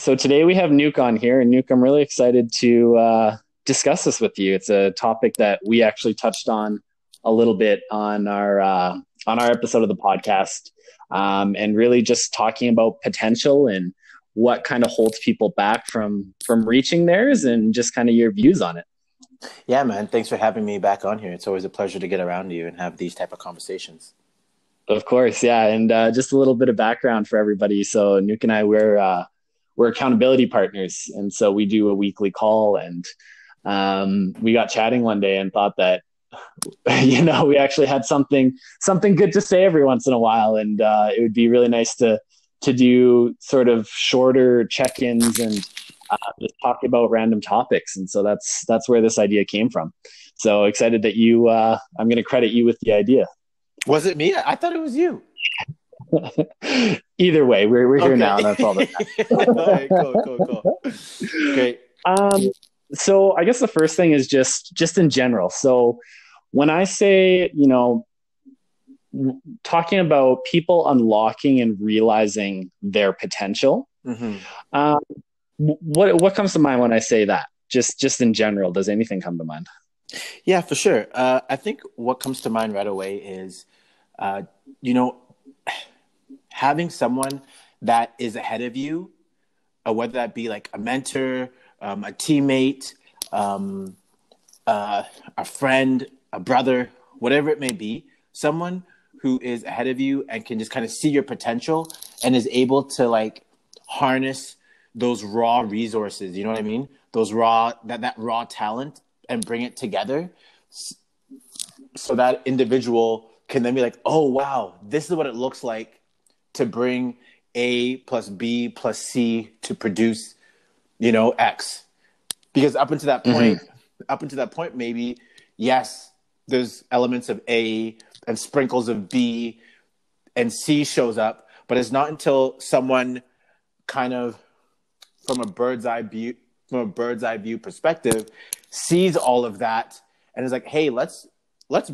So today we have Nuke on here, and Nuke, I'm really excited to discuss this with you. It's a topic that we actually touched on a little bit on our episode of the podcast, and really just talking about potential and what kind of holds people back from reaching theirs, and just kind of your views on it. Yeah, man. Thanks for having me back on here. It's always a pleasure to get around you and have these type of conversations. Of course, yeah, and just a little bit of background for everybody. So Nuke and I, we're accountability partners, and so we do a weekly call. And we got chatting one day and thought that we actually had something good to say every once in a while, and it would be really nice to do sort of shorter check-ins and just talk about random topics. And so that's where this idea came from. So excited that I'm going to credit you with the idea. Was it me? I thought it was you. Either way, we're here now. That's all that matters. All right, cool. Great. So I guess the first thing is just in general. So when I say, talking about people unlocking and realizing their potential, what comes to mind when I say that? Just in general, does anything come to mind? Yeah, for sure. I think what comes to mind right away is, having someone that is ahead of you, whether that be like a mentor, a teammate, a friend, a brother, whatever it may be, someone who is ahead of you and can just kind of see your potential and is able to like harness those raw resources, you know what I mean? Those that raw talent, and bring it together so that individual can then be like, oh, wow, this is what it looks like to bring A plus B plus C to produce, X. Because up until that point, maybe, yes, there's elements of A and sprinkles of B and C shows up, but it's not until someone kind of from a bird's eye view perspective sees all of that and is like, hey, let's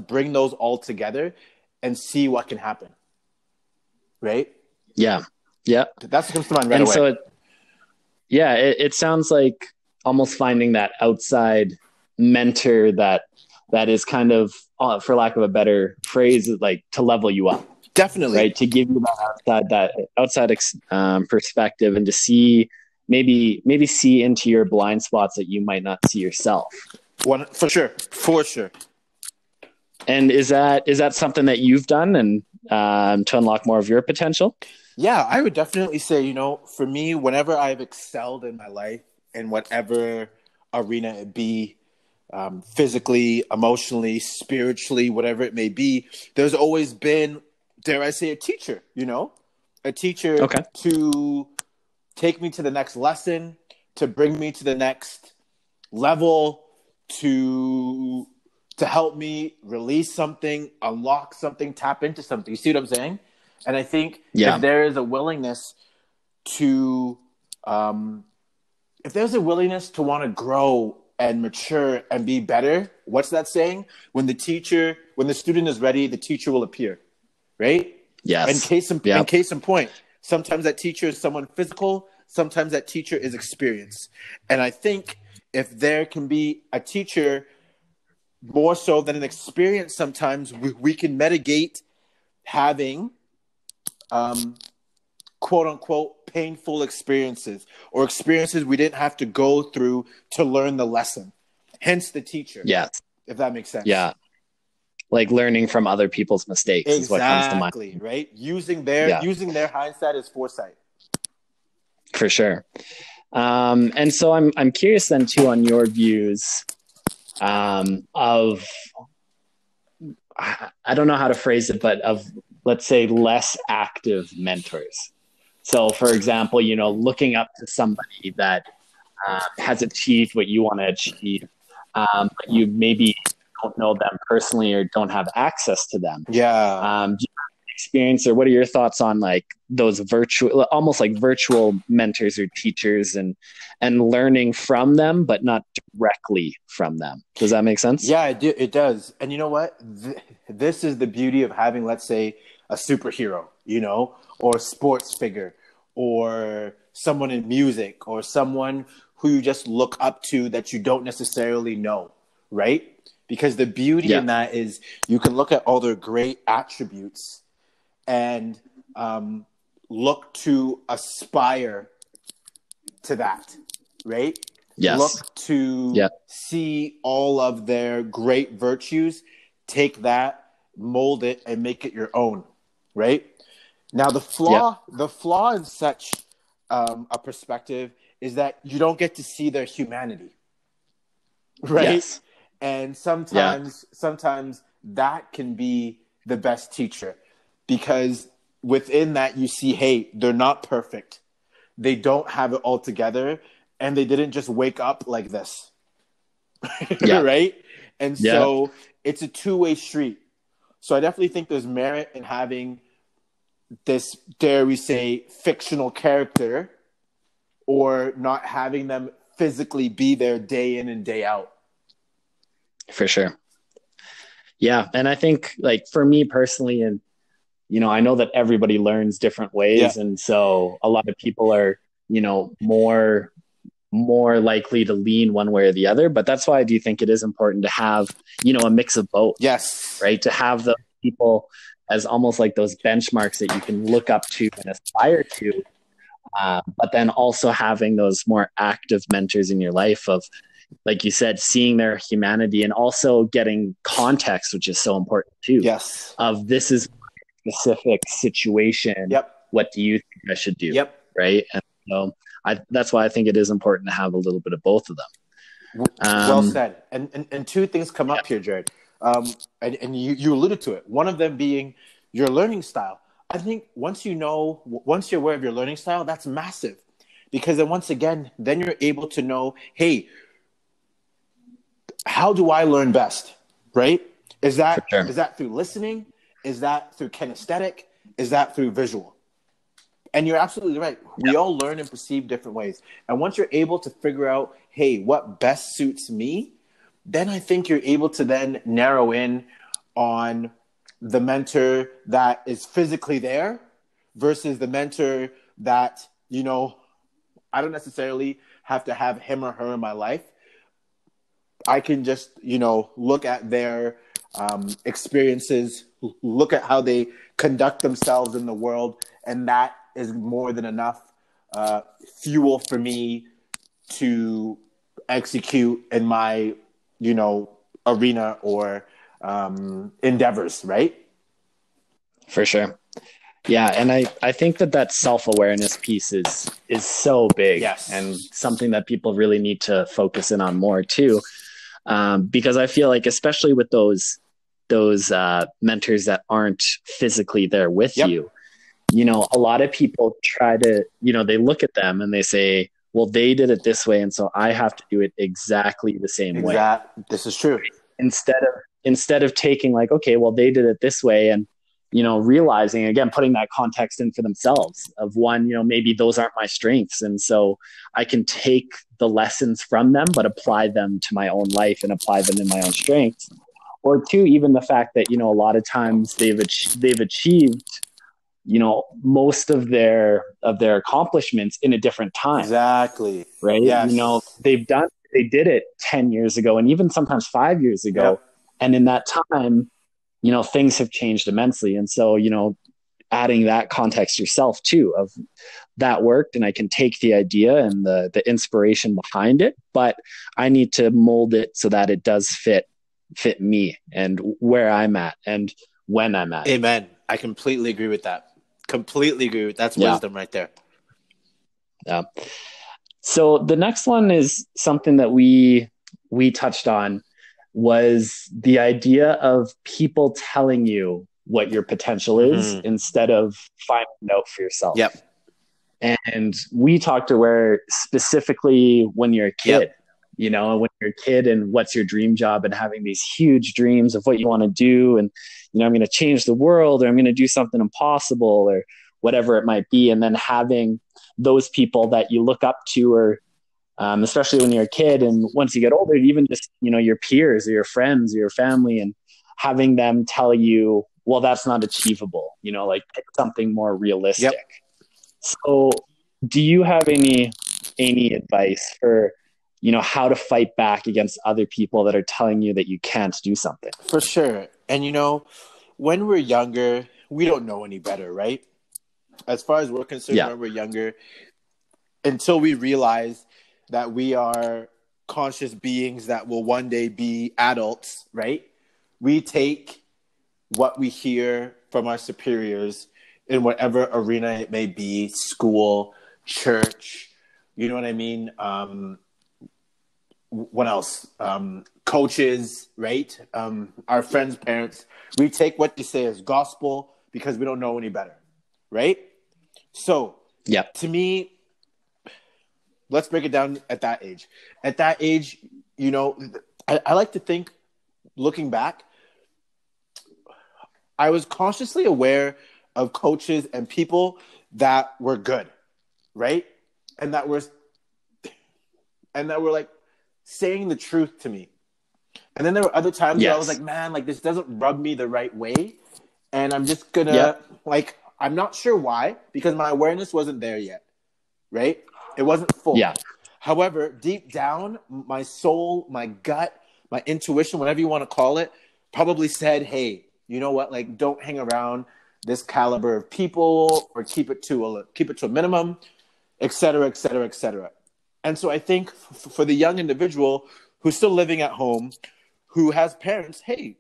bring those all together and see what can happen. Right? Yeah. That's what comes to mind right away. So it sounds like almost finding that outside mentor that is kind of, for lack of a better phrase, like to level you up. Definitely. Right? To give you that outside perspective, and to see maybe see into your blind spots that you might not see yourself. For sure. And is that something that you've done and to unlock more of your potential? Yeah, I would definitely say, for me, whenever I've excelled in my life in whatever arena it be, physically, emotionally, spiritually, whatever it may be, there's always been, dare I say, a teacher, a teacher to take me to the next lesson, to bring me to the next level, to help me release something, unlock something, tap into something. You see what I'm saying? And I think if there is a willingness to, want to grow and mature and be better, what's that saying? When the student is ready, the teacher will appear, right? Yes. And case in point, sometimes that teacher is someone physical, sometimes that teacher is experience. And I think if there can be a teacher more so than an experience, sometimes we can mitigate having quote unquote painful experiences or experiences we didn't have to go through to learn the lesson. Hence the teacher. Yes. If that makes sense. Yeah. Like learning from other people's mistakes is what comes to mind. Exactly, right? Using their hindsight as foresight. For sure. And so I'm curious then too on your views of, I don't know how to phrase it, but of, let's say, less active mentors. So for example, looking up to somebody that has achieved what you want to achieve, but you maybe don't know them personally or don't have access to them. Yeah. Do you have experience, or what are your thoughts on like those almost like virtual mentors or teachers, and learning from them, but not directly from them? Does that make sense? Yeah, it does. And you know what? This is the beauty of having, let's say, a superhero, or a sports figure, or someone in music or someone who you just look up to that you don't necessarily know, right? Because the beauty Yeah. in that is you can look at all their great attributes and look to aspire to that, right? Yes. Look to Yeah. see all of their great virtues, take that, mold it, and make it your own, right? Now, Yeah. the flaw in such a perspective is that you don't get to see their humanity, right? Yes. And Yeah. sometimes that can be the best teacher, because within that you see, hey, they're not perfect, they don't have it all together, and they didn't just wake up like this. Yeah. Right? And Yeah. so it's a two-way street. So I definitely think there's merit in having this, dare we say, fictional character, or not having them physically be there day in and day out. For sure. Yeah. And I think like for me personally, and I know that everybody learns different Yeah. ways. And so a lot of people are, more likely to lean one way or the other. But that's why I do think it is important to have, a mix of both, Yes. right? To have those people as almost like those benchmarks that you can look up to and aspire to. But then also having those more active mentors in your life of, like you said, seeing their humanity and also getting context, which is so important too. Yes. Of this is a specific situation. Yep. What do you think I should do? Yep. Right. And so that's why I think it is important to have a little bit of both of them. Well said. And two things come up here, Jared. And you alluded to it. One of them being your learning style. I think once you're aware of your learning style, that's massive. Because then once again, then you're able to know, hey, how do I learn best? Right? Is For sure. that through listening? Is that through kinesthetic? Is that through visual? And you're absolutely right. We all learn and perceive different ways. And once you're able to figure out, hey, what best suits me, then I think you're able to then narrow in on the mentor that is physically there versus the mentor that, I don't necessarily have to have him or her in my life. I can just, look at their experiences, look at how they conduct themselves in the world, and that is more than enough fuel for me to execute in my, arena or endeavors, right? For sure. Yeah. And I think that self-awareness piece is so big. Yes. And something that people really need to focus in on more too. Because I feel like, especially with those mentors that aren't physically there with Yep. you, a lot of people try to, they look at them and they say, well, they did it this way, and so I have to do it exactly the same way. This is true. Instead of taking like, okay, well, they did it this way, and realizing, again, putting that context in for themselves of one, maybe those aren't my strengths, and so I can take the lessons from them but apply them to my own life and apply them in my own strengths. Or two, even the fact that a lot of times they've achieved most of their accomplishments in a different time. Exactly. Right. Yes. They did it 10 years ago and even sometimes 5 years ago. Yep. And in that time, things have changed immensely. And so, adding that context yourself too, of that worked and I can take the idea and the inspiration behind it, but I need to mold it so that it does fit me and where I'm at and when I'm at. Amen. I completely agree with that. That's wisdom right there. Yeah. So the next one is something that we touched on, was the idea of people telling you what your potential is instead of finding it out for yourself. Yep. And we talked to where specifically when you're a kid, when you're a kid and what's your dream job and having these huge dreams of what you want to do. And, I'm going to change the world, or I'm going to do something impossible, or whatever it might be. And then having those people that you look up to, or especially when you're a kid, and once you get older, even just, your peers or your friends or your family, and having them tell you, well, that's not achievable, like pick something more realistic. Yep. So do you have any advice for, how to fight back against other people that are telling you that you can't do something? For sure. And when we're younger, we don't know any better, right? As far as we're concerned, Yeah. when we're younger, until we realize that we are conscious beings that will one day be adults, right? We take what we hear from our superiors in whatever arena it may be, school, church, you know what I mean? What else? Coaches, right? Our friends' parents. We take what they say as gospel because we don't know any better, right? So, Yeah. to me, let's break it down at that age. At that age, I like to think, looking back, I was consciously aware of coaches and people that were good, right? And that were like saying the truth to me. And then there were other times where I was like, Yes. man, like this doesn't rub me the right way. And I'm just gonna Yep. I'm not sure why, because my awareness wasn't there yet, right? It wasn't full. Yeah. However, deep down, my soul, my gut, my intuition, whatever you want to call it, probably said, hey, you know what? Like, don't hang around this caliber of people, or keep it to a minimum, et cetera, et cetera, et cetera. And so I think for the young individual who's still living at home, who has parents, hey,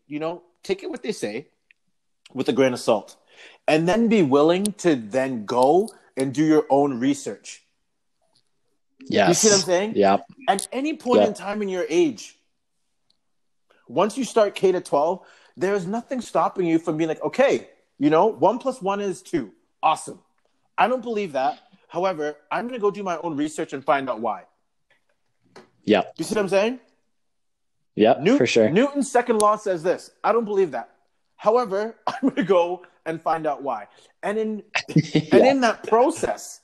take it what they say with a grain of salt, and then be willing to then go and do your own research. Yes. You see what I'm saying? Yep. At any point in time in your age, once you start K to 12, there's nothing stopping you from being like, okay, 1 + 1 is 2. Awesome. I don't believe that. However, I'm going to go do my own research and find out why. Yep. You see what I'm saying? Yep, for sure. Newton's second law says this. I don't believe that. However, I'm going to go and find out why. And in that process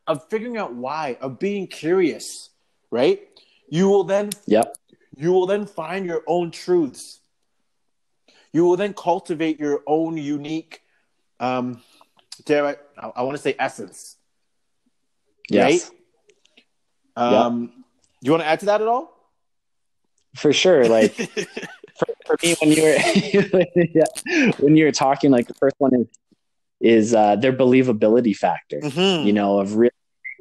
of figuring out why, of being curious, right? You will then find your own truths. You will then cultivate your own unique, I want to say essence. Yes. Right? You want to add to that at all? For sure. Like for me, when you were talking, like the first one is their believability factor, of really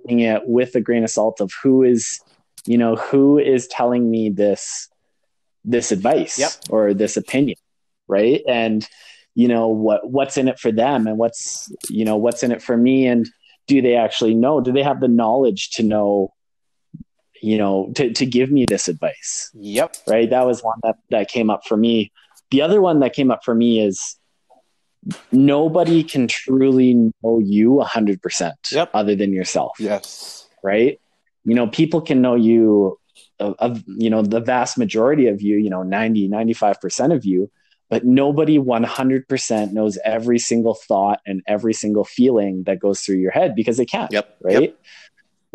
taking it with a grain of salt of who is telling me this advice or this opinion, right? And what's in it for them, and what's in it for me, and do they actually know? Do they have the knowledge to know? To give me this advice. Yep. Right. That was one that came up for me. The other one that came up for me is nobody can truly know you 100% other than yourself. Yes. Right. People can know you the vast majority of you, 90-95% of you, but nobody 100% knows every single thought and every single feeling that goes through your head, because they can't. Yep. Right. Yep.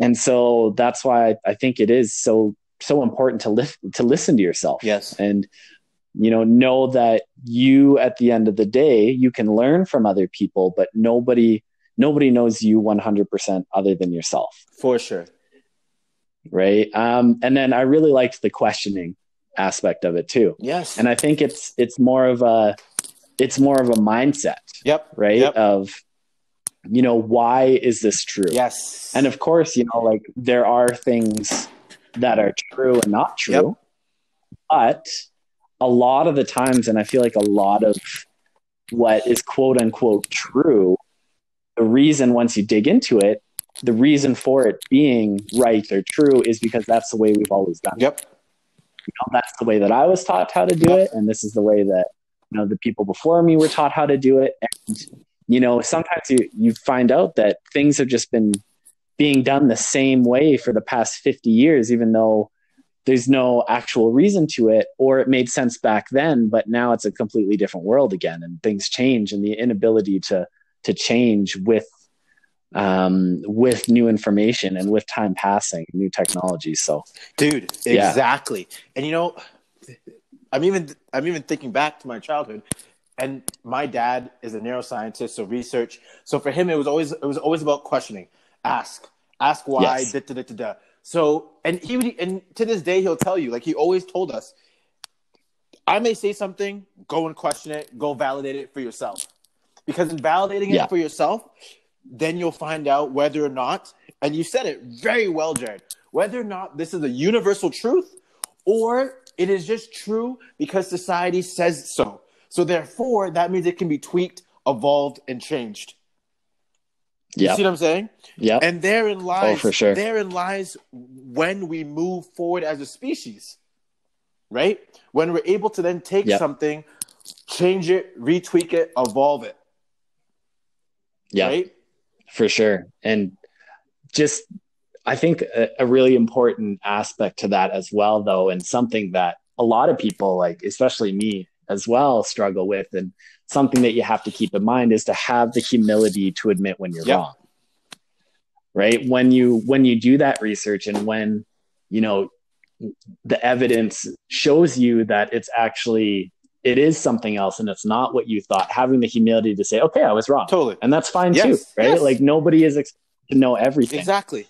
And so that's why I think it is so important to listen to yourself. Yes. And, know that you, at the end of the day, you can learn from other people, but nobody knows you 100% other than yourself. For sure. Right. And then I really liked the questioning aspect of it too. Yes. And I think it's more of a mindset. Yep. Right. Yep. Of, why is this true? Yes. And of course, like there are things that are true and not true, but a lot of the times, and I feel like a lot of what is quote unquote true, the reason, once you dig into it, the reason for it being right or true is because that's the way we've always done it. Yep. That's the way that I was taught how to do it. And this is the way that, the people before me were taught how to do it. And sometimes you find out that things have just been being done the same way for the past 50 years, even though there's no actual reason to it, or it made sense back then, but now it's a completely different world again, and things change, and the inability to change with new information and with time passing, new technology. So, dude, exactly. And I'm even thinking back to my childhood. And my dad is a neuroscientist, so research. So for him, it was always about questioning. Ask why. Yes. Da, da, da, da, da. So and and to this day he'll tell you, like he always told us, I may say something, go and question it, go validate it for yourself. Because in validating Yeah. it for yourself, then you'll find out whether or not, and you said it very well, Jared, whether or not this is a universal truth or it is just true because society says so. So therefore, that means it can be tweaked, evolved, and changed. You Yeah. see what I'm saying? Yeah. And For sure. therein lies when we move forward as a species, right? When we're able to then take something, change it, retweak it, evolve it. Yeah. Right? For sure. And just, I think a really important aspect to that as well, though, and something that a lot of people, like especially me as well, struggle with, and something that you have to keep in mind is to have the humility to admit when you're wrong. Right? When you do that research, and when the evidence shows you that it is something else and it's not what you thought, having the humility to say, okay, I was wrong. Totally. And that's fine too, right? Yes. Like nobody is expected to know everything. Exactly.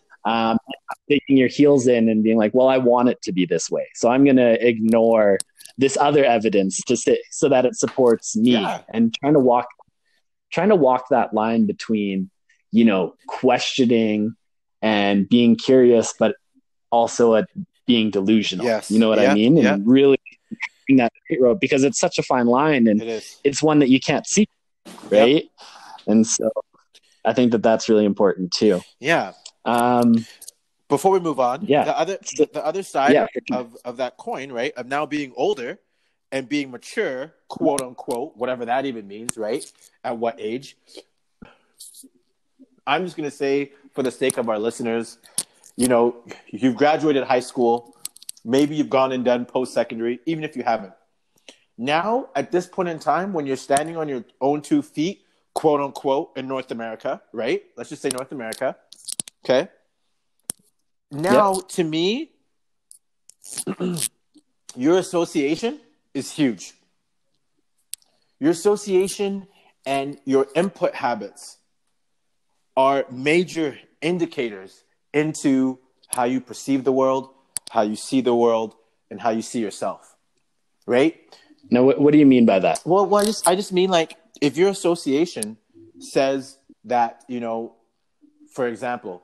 Taking your heels in and being like, well, I want it to be this way, so I'm going to ignore this other evidence so that it supports me. And trying to walk that line between, questioning and being curious, but also being delusional. Yes. You know what I mean? And really that road, because it's such a fine line, and it's one that you can't see, right? And so I think that that's really important too. Yeah. Before we move on, the other side of that coin, right, of now being older and being mature, quote unquote, whatever that even means, right? At what age? I'm just going to say, for the sake of our listeners, you've graduated high school, maybe you've gone and done post-secondary, even if you haven't. Now, at this point in time, when you're standing on your own 2 feet, quote unquote, in North America, right? Let's just say North America. Okay. Now, to me, your association is huge. Your association and your input habits are major indicators into how you perceive the world, how you see the world, and how you see yourself, right? Now, what do you mean by that? Well, I just mean, like, if your association says that, for example,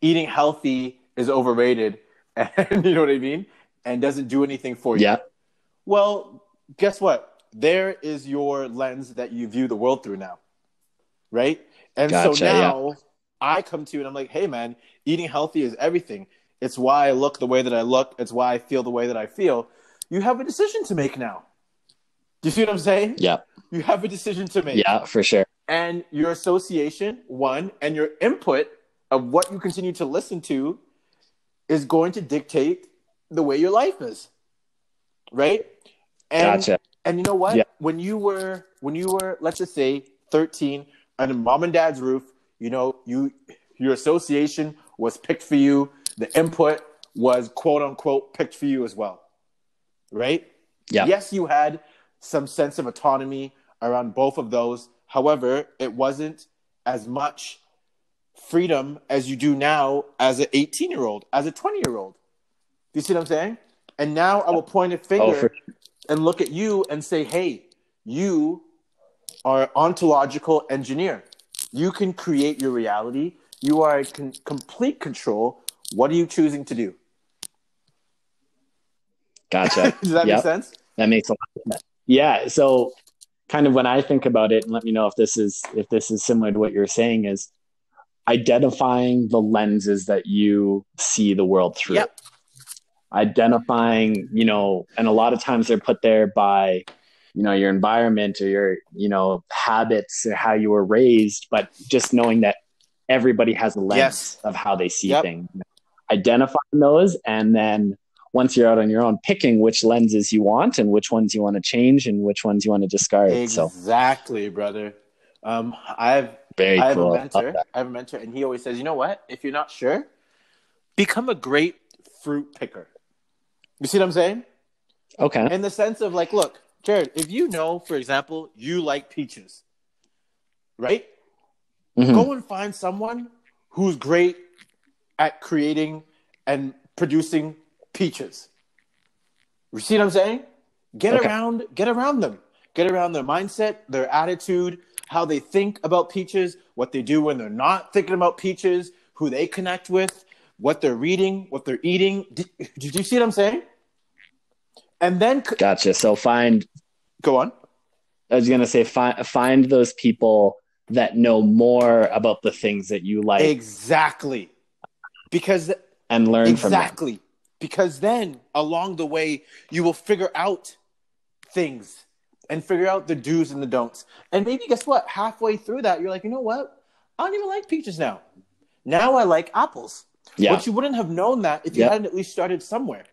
eating healthy is overrated, and you know what I mean, and doesn't do anything for you. Yeah. Well, guess what? There is your lens that you view the world through now, right? And so now I come to you and I'm like, hey, man, eating healthy is everything. It's why I look the way that I look. It's why I feel the way that I feel. You have a decision to make now. Do you see what I'm saying? Yeah. You have a decision to make. Yeah, for sure. And your association, and your input of what you continue to listen to is going to dictate the way your life is, right? And, And you know what? Yeah. When you were, let's just say 13, under mom and dad's roof, your association was picked for you. The input was, quote unquote, picked for you as well, right? Yeah. Yes, you had some sense of autonomy around both of those. However, it wasn't as much freedom as you do now as an 18-year-old, as a 20-year-old. Do you see what I'm saying? And now I will point a finger and look at you and say, hey, you are an ontological engineer. You can create your reality. You are in complete control. What are you choosing to do? Gotcha. Does that make sense? That makes a lot of sense. Yeah. So kind of when I think about it, and let me know if this is similar to what you're saying, is identifying the lenses that you see the world through. Yep. Identifying, and a lot of times they're put there by, your environment or your, habits or how you were raised, but just knowing that everybody has a lens of how they see things. Identifying those, and then once you're out on your own, picking which lenses you want and which ones you want to change and which ones you want to discard. Exactly, brother. I have a mentor, and he always says, you know what? If you're not sure, become a great fruit picker. You see what I'm saying? Okay. In the sense of like, look, Jared, if you know, for example, you like peaches, right? Mm-hmm. Go and find someone who's great at creating and producing peaches. You see what I'm saying? Okay. Get around them. Get around their mindset, their attitude, how they think about peaches, what they do when they're not thinking about peaches, who they connect with, what they're reading, what they're eating. Did you see what I'm saying? And then Gotcha. So find, go on. I was gonna say find those people that know more about the things that you like Exactly. Because and learn from them. exactly. Because then along the way you will figure out things and figure out the do's and the don'ts. And maybe guess what? Halfway through that, you're like, you know what? I don't even like peaches now. Now I like apples. Yeah. But you wouldn't have known that if you Yep. hadn't at least started somewhere.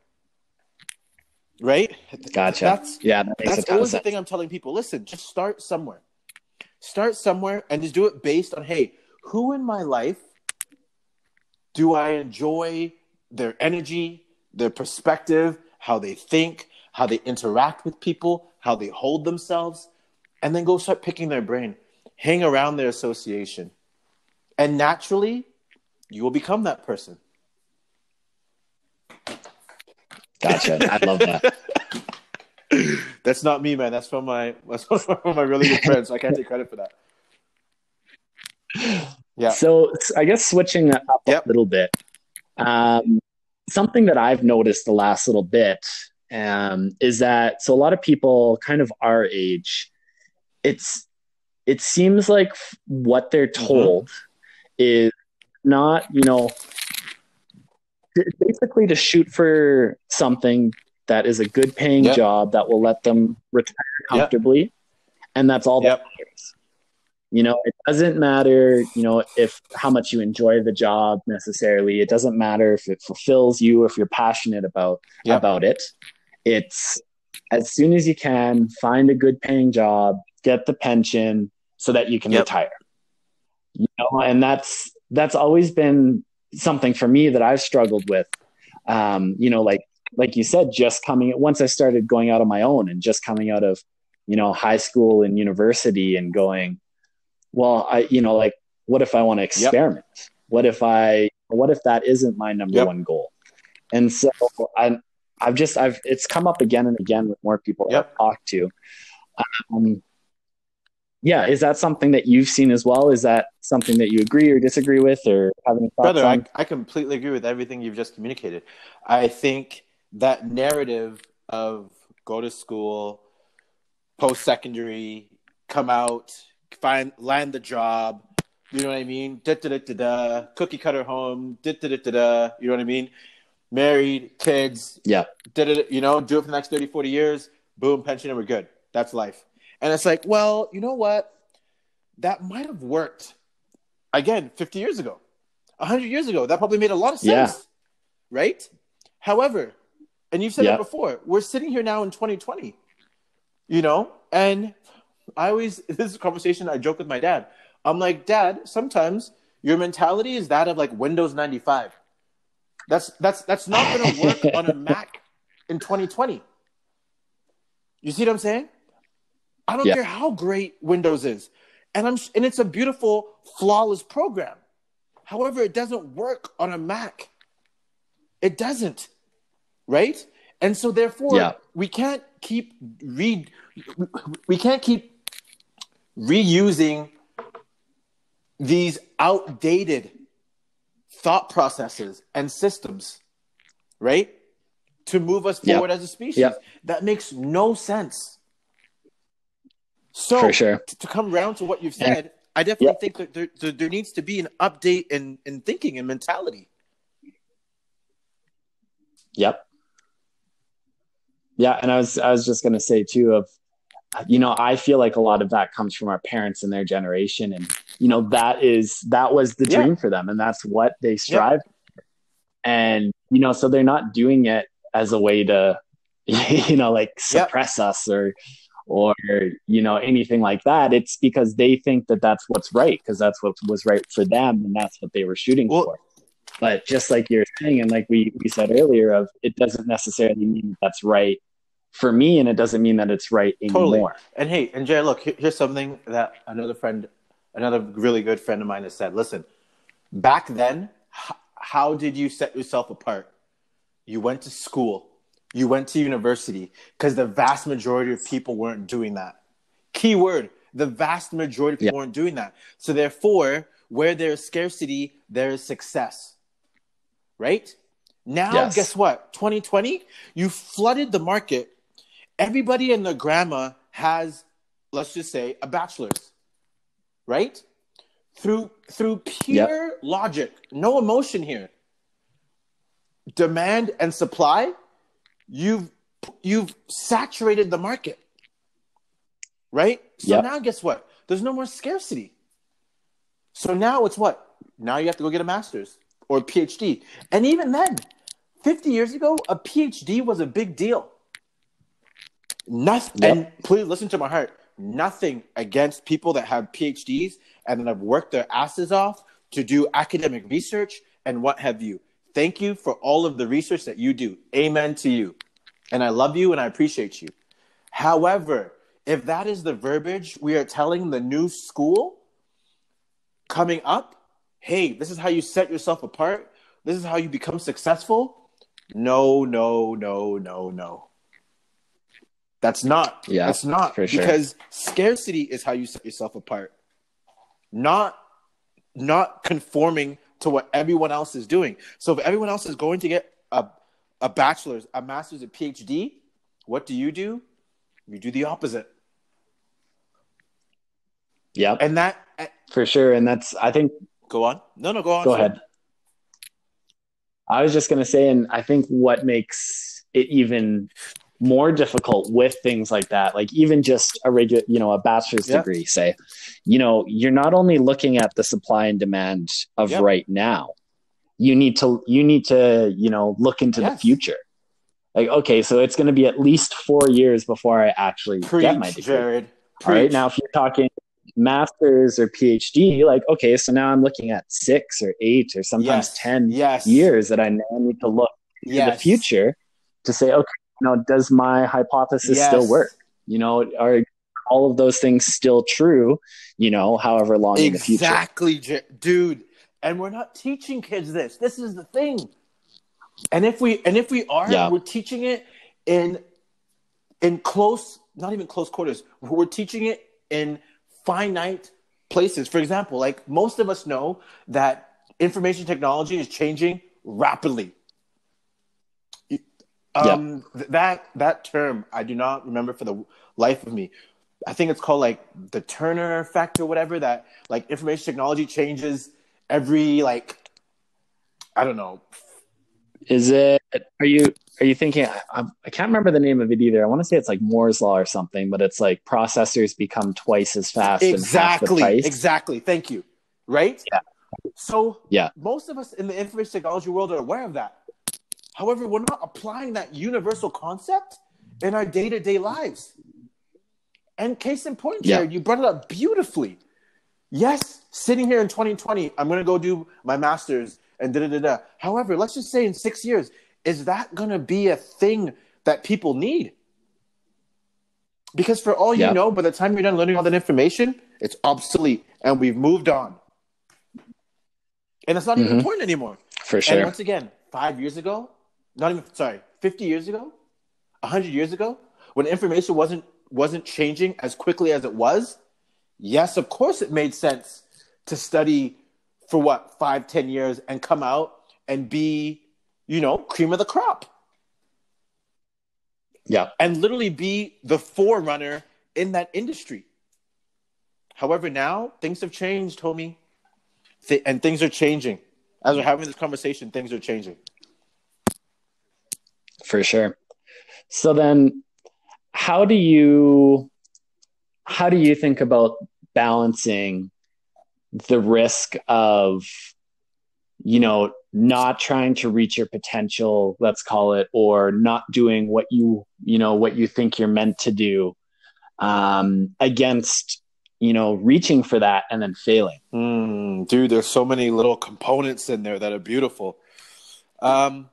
Right? Gotcha. That's Yeah, that makes a that's ton of always the thing sense. I'm telling people. Listen, just start somewhere. Start somewhere and just do it based on, hey, who in my life do I enjoy their energy, their perspective, how they think, how they interact with people, how they hold themselves, and then go start picking their brain. Hang around their association. And naturally, you will become that person. Gotcha. I love that. That's not me, man. That's from my really good friends. So I can't take credit for that. Yeah. So I guess switching that up a Yep. little bit, um, something that I've noticed the last little bit is that so a lot of people kind of our age, it's it seems like what they're Mm-hmm. told is not, basically to shoot for something that is a good paying Yep. job that will let them retire Yep. comfortably, and that's all that Yep. matters. It doesn't matter, if how much you enjoy the job necessarily. It doesn't matter if it fulfills you, if you're passionate Yep. it. It's as soon as you can find a good paying job, get the pension so that you can Yep. retire. And that's always been something for me that I've struggled with. Like you said, just coming once I started going out on my own and just coming out of, high school and university and going, well, like, what if I want to Yep. experiment? What if that isn't my number Yep. one goal? And so it's come up again and again with more people that Yep. I've talked to. Um, yeah. Is that something that you've seen as well? Is that something that you agree or disagree with or have any thoughts Brother, on? I completely agree with everything you've just communicated. I think that narrative of go to school, post secondary, come out, land the job, you know what I mean? Da, da, da, da, da, cookie cutter home, da, da, da, da, da, you know what I mean? Married, kids, Yeah. da, da, da, do it for the next 30, 40 years, boom, pension, and we're good. That's life. And it's like, well, you know what? That might have worked, again, 50 years ago. 100 years ago, that probably made a lot of Yeah. sense, right? However, and you've said it Yeah. before, we're sitting here now in 2020, and this is a conversation I joke with my dad. I'm like, Dad, sometimes your mentality is that of like Windows 95. That's not going to work on a Mac in 2020. You see what I'm saying? I don't Yeah. care how great Windows is. And it's a beautiful, flawless program. However, it doesn't work on a Mac. It doesn't, right? And so therefore, Yeah. we can't keep reusing these outdated thought processes and systems, right? To move us Yeah. forward as a species. Yeah. That makes no sense. For So sure. to come around to what you've And, said, I yeah. definitely think that there needs to be an update in thinking and mentality. Yep. Yeah. And I was just going to say too, I feel like a lot of that comes from our parents and their generation. And, that was the Yeah. dream for them. And that's what they Yep. strive. And, so they're not doing it as a way to, like suppress us or, anything like that. It's because they think that that's what's right. Because that's what was right for them. And that's what they were shooting for. But just like you're saying, and like we said earlier, it doesn't necessarily mean that's right for me, and it doesn't mean that it's right Totally. anymore. And hey, and Jay, look, here's something that another really good friend of mine has said. Listen, back then, how did you set yourself apart? You went to school, you went to university, because the vast majority of people weren't doing that. Key word, the vast majority of people weren't doing that. So therefore, where there's scarcity, there is success. Right? Now, Yes. guess what? 2020, you flooded the market. Everybody and their grandma has, let's just say, a bachelor's, right? Through pure logic, no emotion here. Demand and supply, you've saturated the market, right? So now guess what? There's no more scarcity. So now it's what? Now you have to go get a master's or a PhD. And even then, 50 years ago, a PhD was a big deal. Nothing, and please listen to my heart. Nothing against people that have PhDs and that have worked their asses off to do academic research and what have you. Thank you for all of the research that you do. Amen to you. And I love you and I appreciate you. However, if that is the verbiage we are telling the new school coming up, hey, this is how you set yourself apart. This is how you become successful. No. That's not. Yeah, that's not. for sure. Because scarcity is how you set yourself apart. Not conforming to what everyone else is doing. So if everyone else is going to get a bachelor's, a master's, a PhD, what do? You do the opposite. Yeah. And that for sure. And that's, I think. Go on. No, go on. Go ahead. I was just going to say, and I think what makes it even more difficult with things like that, like even just a regular, a bachelor's degree, say, you're not only looking at the supply and demand of right now, you need to, look into the future. Like, okay, so it's going to be at least 4 years before I actually get my degree. Jared. All right. Now, if you're talking master's or PhD, like, okay, so now I'm looking at 6 or 8 or sometimes 10 years that I now need to look into the future to say, okay, does my hypothesis still work? Are all of those things still true, however long in the future? Exactly, dude. And we're not teaching kids this. This is the thing. And if we are, we're teaching it in close, not even close quarters. We're teaching it in finite places. For example, like most of us know that information technology is changing rapidly. That term, I do not remember for the life of me. I think it's called like the Turner effect or whatever, that like information technology changes every, like, I don't know. Is it, are you thinking, I can't remember the name of it either. I want to say it's like Moore's Law or something, but it's like processors become twice as fast and half the price. Exactly. Thank you. Right? Yeah. So most of us in the information technology world are aware of that. However, we're not applying that universal concept in our day-to-day lives. And case in point, Jared, you brought it up beautifully. Yes, sitting here in 2020, I'm going to go do my master's and da-da-da-da. However, let's just say in 6 years, is that going to be a thing that people need? Because for all you know, by the time you're done learning all that information, it's obsolete and we've moved on. And it's not even important anymore. For sure. And once again, 5 years ago, 50 years ago, 100 years ago, when information wasn't changing as quickly as it was, yes, of course it made sense to study for 5-10 years and come out and be, cream of the crop. Yeah. And literally be the forerunner in that industry. However, now things have changed, homie. And things are changing. As we're having this conversation, things are changing. For sure. So then how do you think about balancing the risk of, not trying to reach your potential, let's call it, or not doing what you think you're meant to do, against, reaching for that and then failing? Dude, there's so many little components in there that are beautiful. Right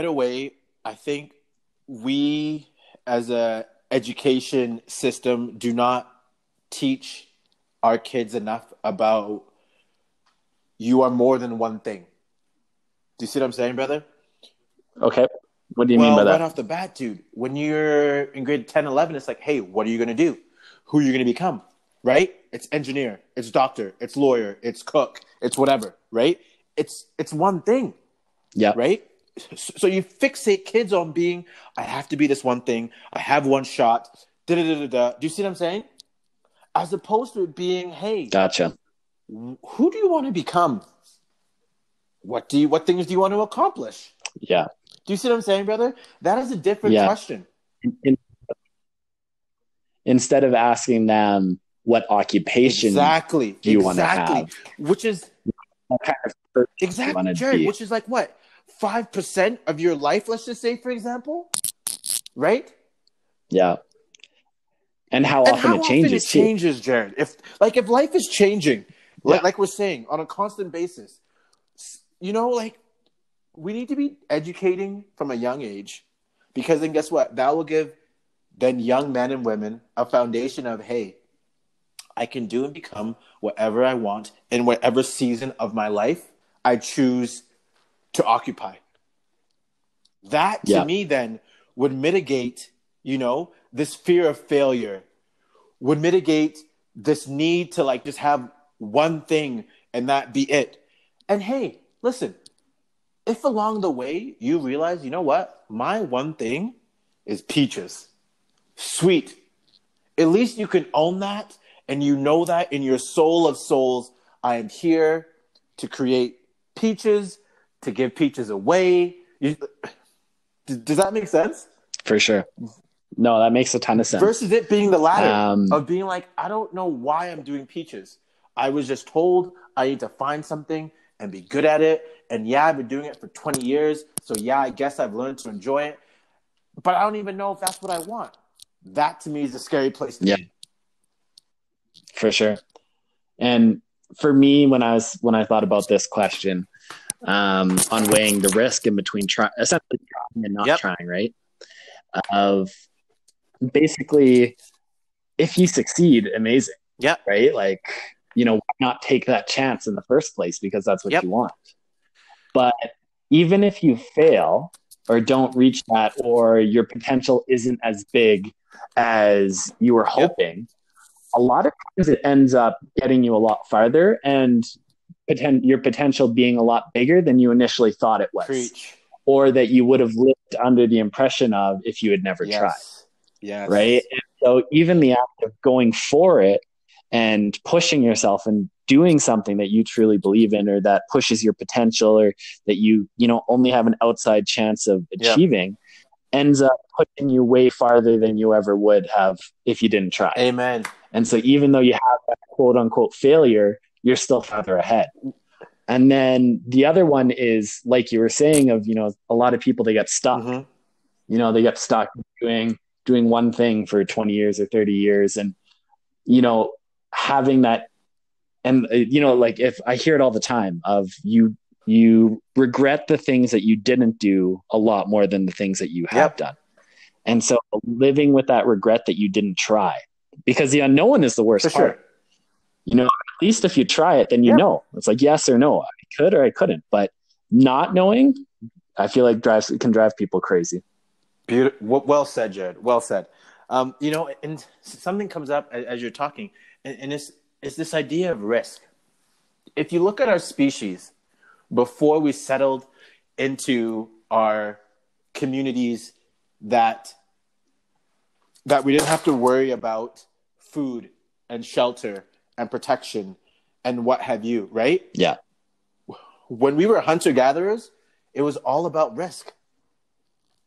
away, I think we as a education system do not teach our kids enough about you are more than one thing. Do you see what I'm saying, brother? Okay. What do you mean by Well, right that? off the bat, dude, when you're in grade 10, 11, it's like, hey, what are you going to do? Who are you going to become? Right? It's engineer, it's doctor, it's lawyer, it's cook, it's whatever, right? It's one thing, Yeah. right? So you fixate kids on being, I have to be this one thing, I have one shot, da da da da da. Do you see what I'm saying? As opposed to it being, hey, Gotcha. who do you want to become? What things do you want to accomplish? Yeah. Do you see what I'm saying, brother? That is a different Yeah. question. Instead of asking them what occupation do you want to have, Which is what kind of person do you want exactly, to Jared, be. which is like what? 5% of your life, let's just say, for example, right? Yeah. And how And often how it often it changes too. changes, Jared. If life is changing, Yeah. like we're saying, on a constant basis, like we need to be educating from a young age, because then guess what? That will give then young men and women a foundation of, hey, I can do and become whatever I want in whatever season of my life I choose to occupy. That to Yeah. me then would mitigate, this fear of failure, would mitigate this need to like just have one thing and that be it. And hey, listen, if along the way you realize, you know what, my one thing is peaches, sweet, at least you can own that, and you know that in your soul of souls, I am here to create peaches, to give peaches away. Does that make sense? For sure. No, that makes a ton of sense. Versus it being the latter Um, of being like, I don't know why I'm doing peaches. I was just told I need to find something and be good at it. And yeah, I've been doing it for 20 years. So yeah, I guess I've learned to enjoy it. But I don't even know if that's what I want. That to me is a scary place to yeah, be. for sure. And for me, when I thought about this question, on weighing the risk in between essentially trying and not Yep. trying, right? Of basically, if you succeed, amazing. Yep. Right? Like, why not take that chance in the first place, because that's what Yep. you want. But even if you fail or don't reach that, or your potential isn't as big as you were hoping, a lot of times it ends up getting you a lot farther, and your potential being a lot bigger than you initially thought it was. Preach. Or that you would have lived under the impression of if you had never tried. Yes. Right? And so even the act of going for it and pushing yourself and doing something that you truly believe in, or that pushes your potential, or that you only have an outside chance of achieving, ends up pushing you way farther than you ever would have if you didn't try. Amen. And so even though you have that quote unquote failure, you're still farther ahead. And then the other one is, like you were saying, of, a lot of people, they get stuck. Mm-hmm. They get stuck doing one thing for 20 years or 30 years. And, having that, and, like, if I hear it all the time of you regret the things that you didn't do a lot more than the things that you have done. And so living with that regret that you didn't try, because the unknown is the worst part. Sure. At least if you try it, then it's like yes or no. I could or I couldn't. But not knowing, I feel like can drive people crazy. Beautiful. Well said, Jared. Well said. And something comes up as you're talking, and it's this idea of risk. If you look at our species, before we settled into our communities, that we didn't have to worry about food and shelter and protection and what have you, right? Yeah. When we were hunter-gatherers, it was all about risk.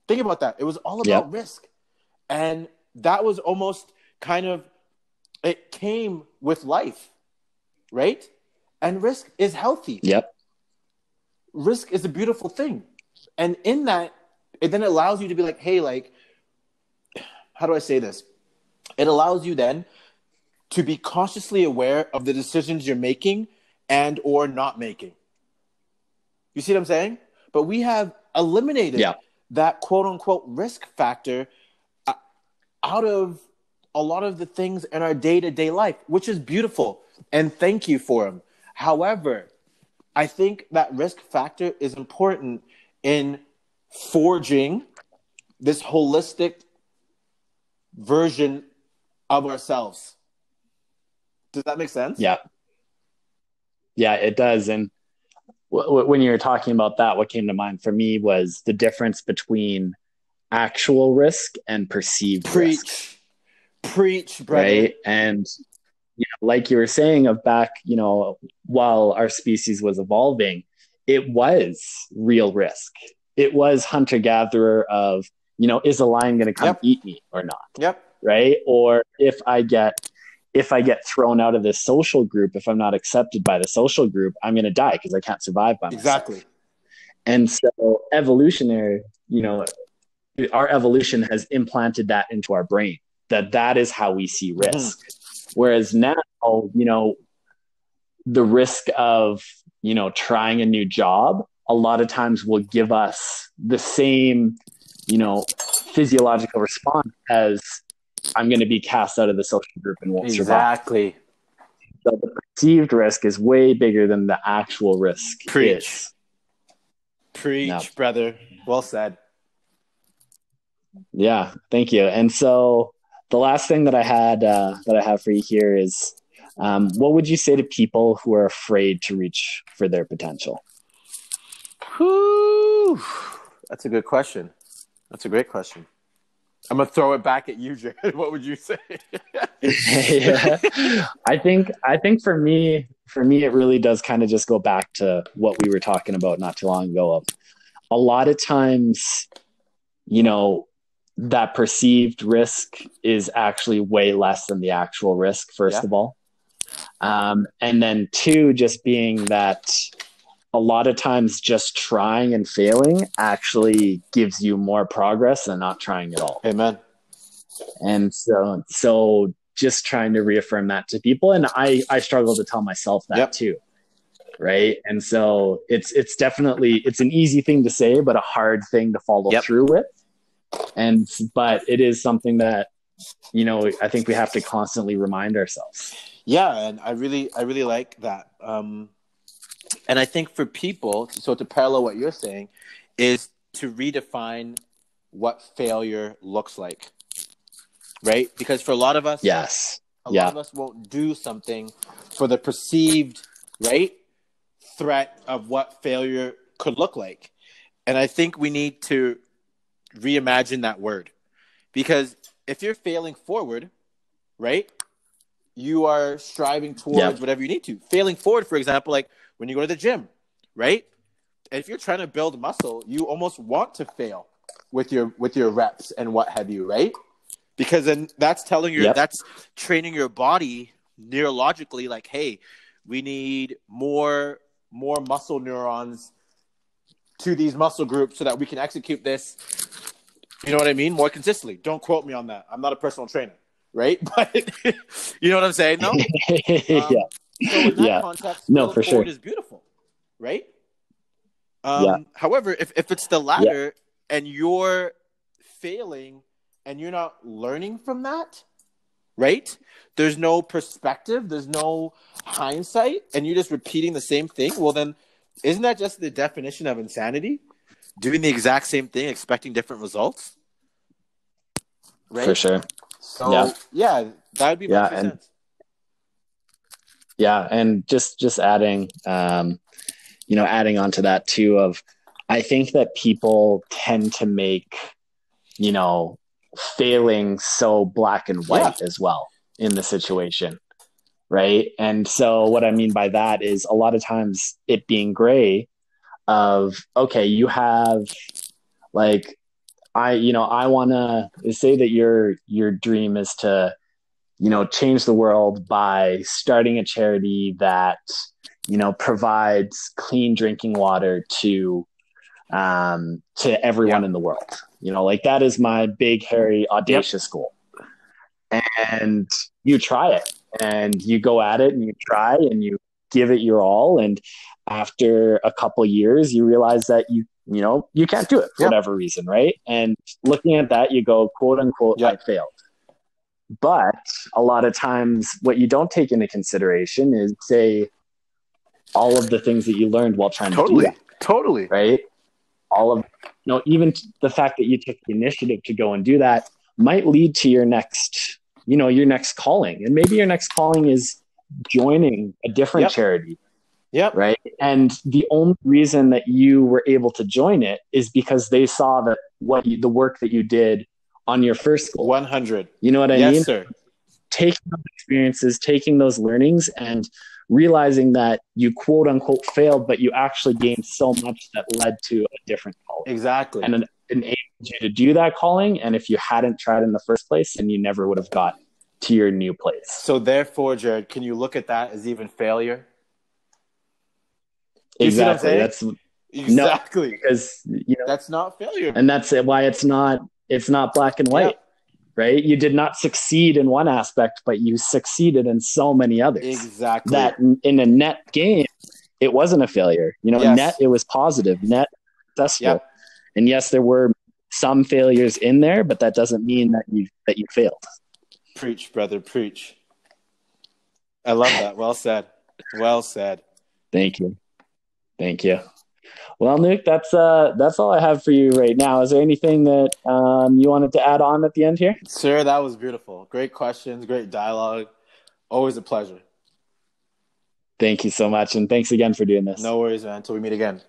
Think about that. It was all about risk. And that was almost kind of, it came with life, right? And risk is healthy. Yep. Risk is a beautiful thing. And in that, it then allows you to be like, hey, like, how do I say this? It allows you then to be consciously aware of the decisions you're making and or not making. You see what I'm saying? But we have eliminated that quote unquote risk factor out of a lot of the things in our day-to-day life, which is beautiful. And thank you for them. However, I think that risk factor is important in forging this holistic version of ourselves. Does that make sense? Yeah. Yeah, it does. And when you were talking about that, what came to mind for me was the difference between actual risk and perceived risk. Preach, brother. Right. And like you were saying, of back, while our species was evolving, it was real risk. It was hunter gatherer of, is a lion going to come eat me or not? Yep. Right. Or if I get thrown out of this social group, if I'm not accepted by the social group, I'm going to die because I can't survive by myself. Exactly. And so evolutionary, our evolution has implanted that into our brain, that is how we see risk. Whereas now, the risk of, trying a new job, a lot of times will give us the same, physiological response as I'm going to be cast out of the social group and won't survive. Exactly. So the perceived risk is way bigger than the actual risk is. Preach, brother. Well said. Yeah, thank you. And so the last thing that I have for you here is, what would you say to people who are afraid to reach for their potential? Whew. That's a good question. That's a great question. I'm gonna throw it back at you, Jared. What would you say? Yeah. I think for me, it really does kind of just go back to what we were talking about not too long ago. Of a lot of times, that perceived risk is actually way less than the actual risk, first of all. And then two, just being that a lot of times just trying and failing actually gives you more progress than not trying at all. Amen. And so just trying to reaffirm that to people. And I struggle to tell myself that too. Right. And so it's definitely, it's an easy thing to say, but a hard thing to follow through with. But it is something that, I think we have to constantly remind ourselves. Yeah. And I really like that. And I think for people, so to parallel what you're saying, is to redefine what failure looks like. Right? Because for a lot of us, a lot of us won't do something for the perceived, threat of what failure could look like. And I think we need to reimagine that word. Because if you're failing forward, you are striving towards whatever you need to. Failing forward, for example, like when you go to the gym, right? And if you're trying to build muscle, you almost want to fail with your reps and what have you, right? Because then that's telling you, that's training your body neurologically, like, hey, we need more muscle neurons to these muscle groups so that we can execute this, you know what I mean, more consistently. Don't quote me on that. I'm not a personal trainer, right? But you know what I'm saying? No? So in that context, no, for forward sure, is beautiful, right? However, if it's the latter and you're failing and you're not learning from that, right? There's no perspective, there's no hindsight, and you're just repeating the same thing. Well, then isn't that just the definition of insanity? Doing the exact same thing, expecting different results, right? For sure. So that would be my 2 cents. Yeah, and just adding, adding on to that too. I think that people tend to make, failing so black and white as well in the situation, right? And so what I mean by that is a lot of times it being gray of, okay, you have like, I want to say that your dream is to, change the world by starting a charity that, provides clean drinking water to everyone in the world. Like that is my big, hairy, audacious goal. And you try it and you go at it and you try and you give it your all. And after a couple years, you realize that you can't do it for whatever reason, right? And looking at that, you go, quote unquote, I failed. But a lot of times what you don't take into consideration is, say, all of the things that you learned while trying to do that. Totally. Right? All of, even the fact that you took the initiative to go and do that might lead to your next calling. And maybe your next calling is joining a different charity. Yep. Right. And the only reason that you were able to join it is because they saw that the work that you did on your first goal. 100. You know what I mean? Yes, sir. Taking those experiences, taking those learnings, and realizing that you quote unquote failed, but you actually gained so much that led to a different calling. Exactly. And enabled you to do that calling. And if you hadn't tried in the first place, then you never would have got to your new place. So therefore, Jared, can you look at that as even failure? Exactly. Exactly. Because that's not failure. And that's why it's not black and white. Right? You did not succeed in one aspect, but you succeeded in so many others. Exactly. That in a net game, it wasn't a failure. Net, it was positive. Net, successful. Yep. And yes, there were some failures in there, but that doesn't mean that you failed. Preach, brother, preach. I love that. Well said. Well said. Thank you. Well, Nuke, that's all I have for you right now. Is there anything that you wanted to add on at the end here? Sir, that was beautiful. Great questions, great dialogue. Always a pleasure. Thank you so much, and thanks again for doing this. No worries, man. Until we meet again.